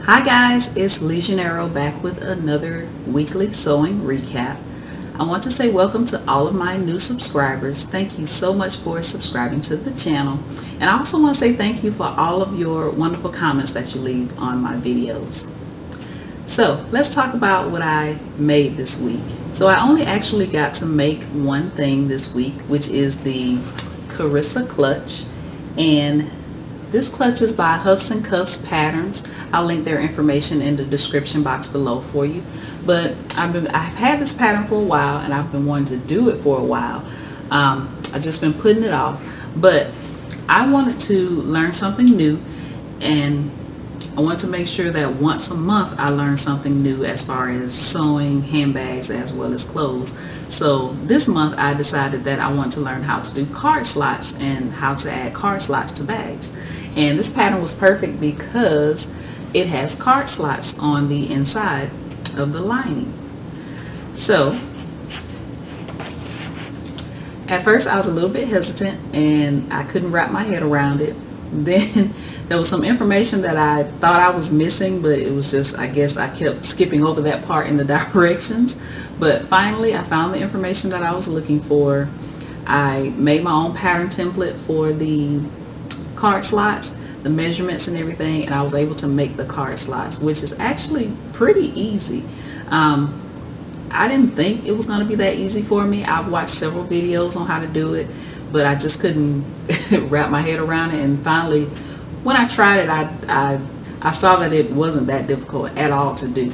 Hi guys, it's Lashandra back with another weekly sewing recap. I want to say welcome to all of my new subscribers. Thank you so much for subscribing to the channel. And I also want to say thank you for all of your wonderful comments that you leave on my videos. So let's talk about what I made this week. So I only actually got to make one thing this week, which is the Carissa clutch. And this clutch is by Huffs and Cuffs Patterns. I'll link their information in the description box below for you. But I've had this pattern for a while, and I've been wanting to do it for a while. I've just been putting it off. But I wanted to learn something new, and I want to make sure that once a month I learn something new as far as sewing handbags as well as clothes. So this month I decided that I want to learn how to do card slots and how to add card slots to bags. And this pattern was perfect because it has card slots on the inside of the lining. So at first I was a little bit hesitant and I couldn't wrap my head around it. Then there was some information that I thought I was missing, but it was just, I guess I kept skipping over that part in the directions. But finally I found the information that I was looking for. I made my own pattern template for the card slots, the measurements and everything, and I was able to make the card slots, which is actually pretty easy. I didn't think it was going to be that easy for me. I've watched several videos on how to do it, but I just couldn't wrap my head around it. And finally, when I tried it, I saw that it wasn't that difficult at all to do.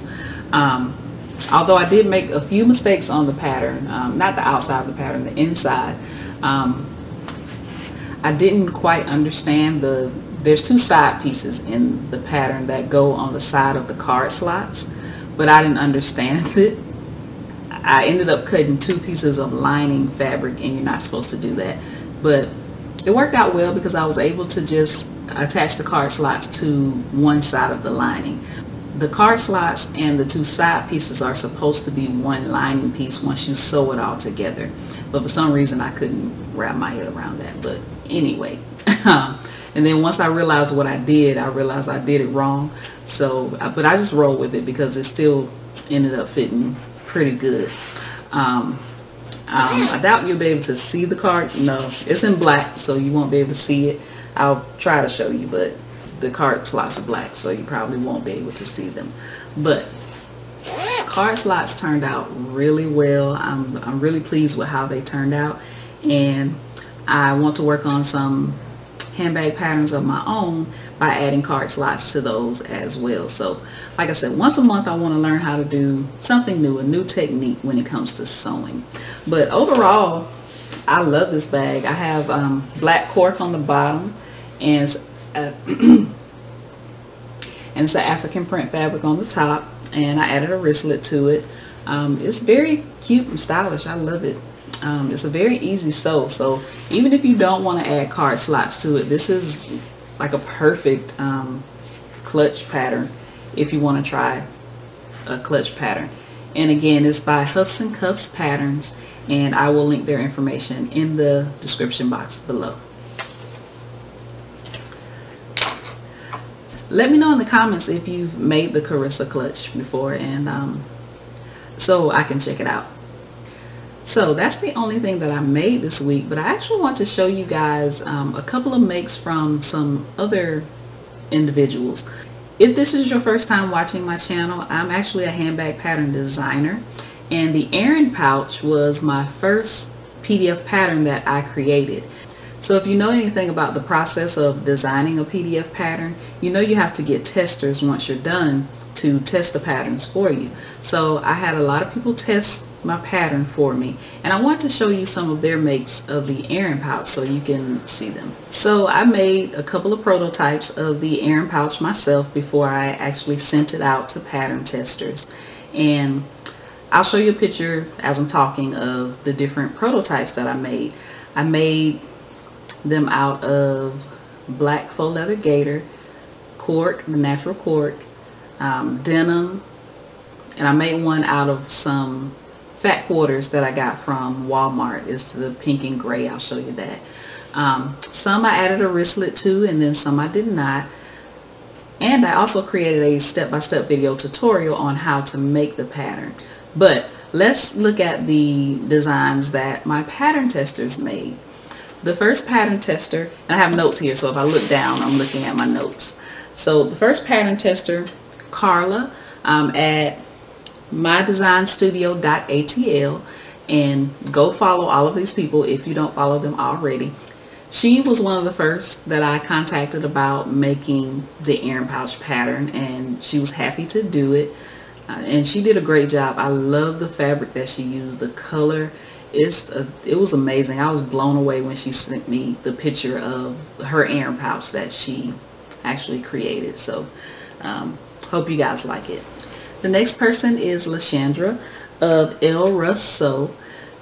Although I did make a few mistakes on the pattern, not the outside of the pattern, the inside. I didn't quite understand there's two side pieces in the pattern that go on the side of the card slots, but I didn't understand it. I ended up cutting two pieces of lining fabric, and you're not supposed to do that. But it worked out well because I was able to just attach the card slots to one side of the lining. The card slots and the two side pieces are supposed to be one lining piece once you sew it all together. But for some reason I couldn't wrap my head around that. But anyway, and then once I realized what I realized I did it wrong. So, but I just rolled with it because it still ended up fitting pretty good. I doubt you'll be able to see the card. No, it's in black, so you won't be able to see it. I'll try to show you, but the card slots are black, so you probably won't be able to see them. But card slots turned out really well. I'm really pleased with how they turned out, and I want to work on some handbag patterns of my own by adding card slots to those as well. So like I said, once a month I want to learn how to do something new, a new technique when it comes to sewing. But overall, I love this bag. I have black cork on the bottom, and it's an African print fabric on the top, and I added a wristlet to it. It's very cute and stylish. I love it. It's a very easy sew, so even if you don't want to add card slots to it, this is like a perfect clutch pattern if you want to try a clutch pattern. And again, it's by Huffs and Cuffs Patterns, and I will link their information in the description box below. Let me know in the comments if you've made the Carissa clutch before, and so I can check it out. So that's the only thing that I made this week, but I actually want to show you guys a couple of makes from some other individuals. If this is your first time watching my channel, I'm actually a handbag pattern designer, and the Erin pouch was my first PDF pattern that I created. So if you know anything about the process of designing a PDF pattern, you know you have to get testers once you're done to test the patterns for you. So I had a lot of people test my pattern for me, and I want to show you some of their makes of the Erin pouch so you can see them. So I made a couple of prototypes of the Erin pouch myself before I actually sent it out to pattern testers, and I'll show you a picture as I'm talking of the different prototypes that I made. I made them out of black faux leather gator, cork, the natural cork, denim, and I made one out of some fat quarters that I got from Walmart. It's the pink and gray. I'll show you that. Some I added a wristlet to, and then some I did not. And I also created a step-by-step video tutorial on how to make the pattern. But let's look at the designs that my pattern testers made. The first pattern tester, and I have notes here, so if I look down, I'm looking at my notes. So the first pattern tester, Carla, at mydesignstudio.atl, and go follow all of these people if you don't follow them already. She was one of the first that I contacted about making the earring pouch pattern, and she was happy to do it, and she did a great job. I love the fabric that she used, the color. It was amazing. I was blown away when she sent me the picture of her earring pouch that she actually created. So hope you guys like it. The next person is Lashandra of El Russ Sew.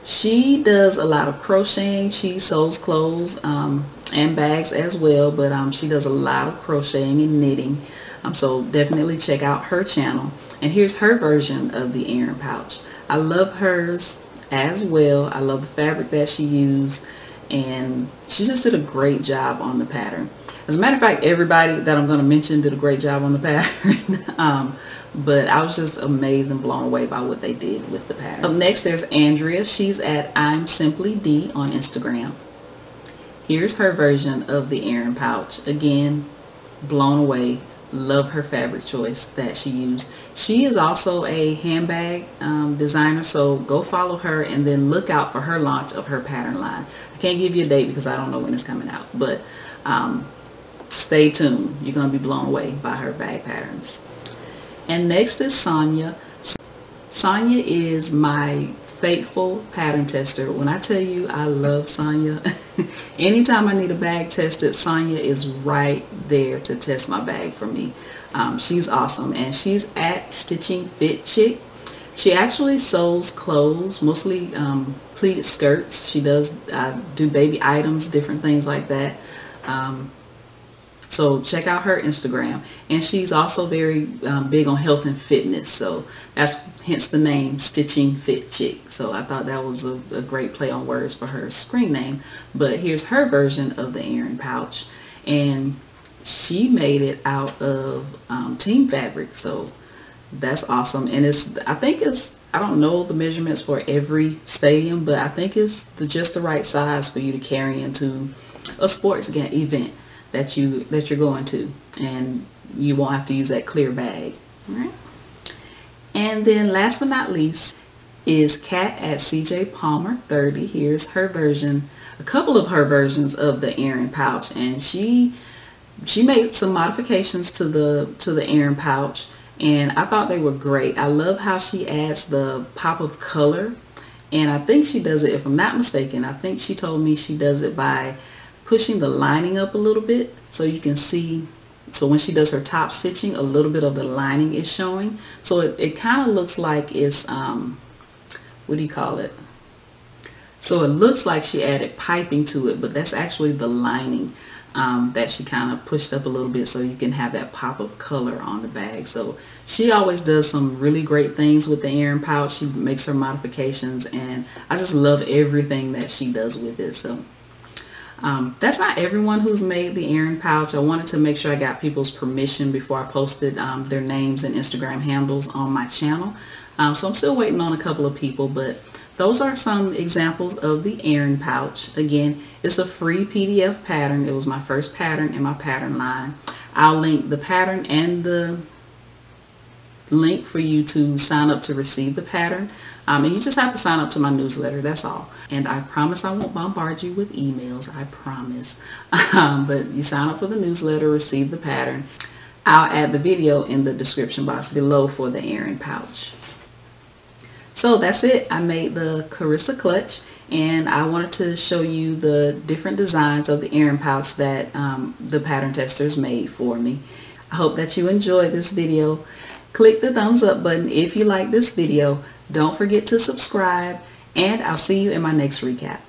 She does a lot of crocheting. She sews clothes and bags as well, but she does a lot of crocheting and knitting. So definitely check out her channel. And here's her version of the earring pouch. I love hers as well. I love the fabric that she used, and she just did a great job on the pattern. As a matter of fact, everybody that I'm going to mention did a great job on the pattern. But I was just amazed and blown away by what they did with the pattern. Up next, there's Andrea. She's at I'm Simply D on Instagram. Here's her version of the earring pouch. Again, blown away. Love her fabric choice that she used. She is also a handbag designer, so go follow her and then look out for her launch of her pattern line. I can't give you a date because I don't know when it's coming out, but stay tuned. You're going to be blown away by her bag patterns. And next is Sonia. Sonia is my faithful pattern tester. When I tell you I love Sonia, anytime I need a bag tested, Sonia is right there to test my bag for me. She's awesome, and she's at Stitching Fit Chick. She actually sews clothes, mostly pleated skirts. She does do baby items, different things like that. So check out her Instagram, and she's also very big on health and fitness, so that's hence the name Stitching Fit Chick. So I thought that was a great play on words for her screen name. But here's her version of the earring pouch, and she made it out of team fabric, so that's awesome. And I don't know the measurements for every stadium, but I think it's just the right size for you to carry into a sports event that you're going to, and you won't have to use that clear bag. All right. And then last but not least is Kat at CJ Palmer 30. Here's her version, a couple of her versions of the earring pouch, and she made some modifications to the earring pouch, and I thought they were great. I love how she adds the pop of color, and I think she does it, if I'm not mistaken, I think she told me she does it by pushing the lining up a little bit, so you can see, so when she does her top stitching, a little bit of the lining is showing. So it kind of looks like it's, what do you call it? So it looks like she added piping to it, but that's actually the lining that she kind of pushed up a little bit so you can have that pop of color on the bag. So she always does some really great things with the earring pouch. She makes her modifications, and I just love everything that she does with it. So that's not everyone who's made the earring pouch. I wanted to make sure I got people's permission before I posted their names and Instagram handles on my channel. So I'm still waiting on a couple of people, but those are some examples of the earring pouch. Again, it's a free PDF pattern. It was my first pattern in my pattern line. I'll link the pattern and the link for you to sign up to receive the pattern. And you just have to sign up to my newsletter, that's all. And I promise I won't bombard you with emails, I promise. But you sign up for the newsletter, receive the pattern. I'll add the video in the description box below for the earring pouch. So that's it. I made the Carissa clutch, and I wanted to show you the different designs of the earring pouch that the pattern testers made for me. I hope that you enjoyed this video. Click the thumbs up button if you like this video. Don't forget to subscribe, and I'll see you in my next recap.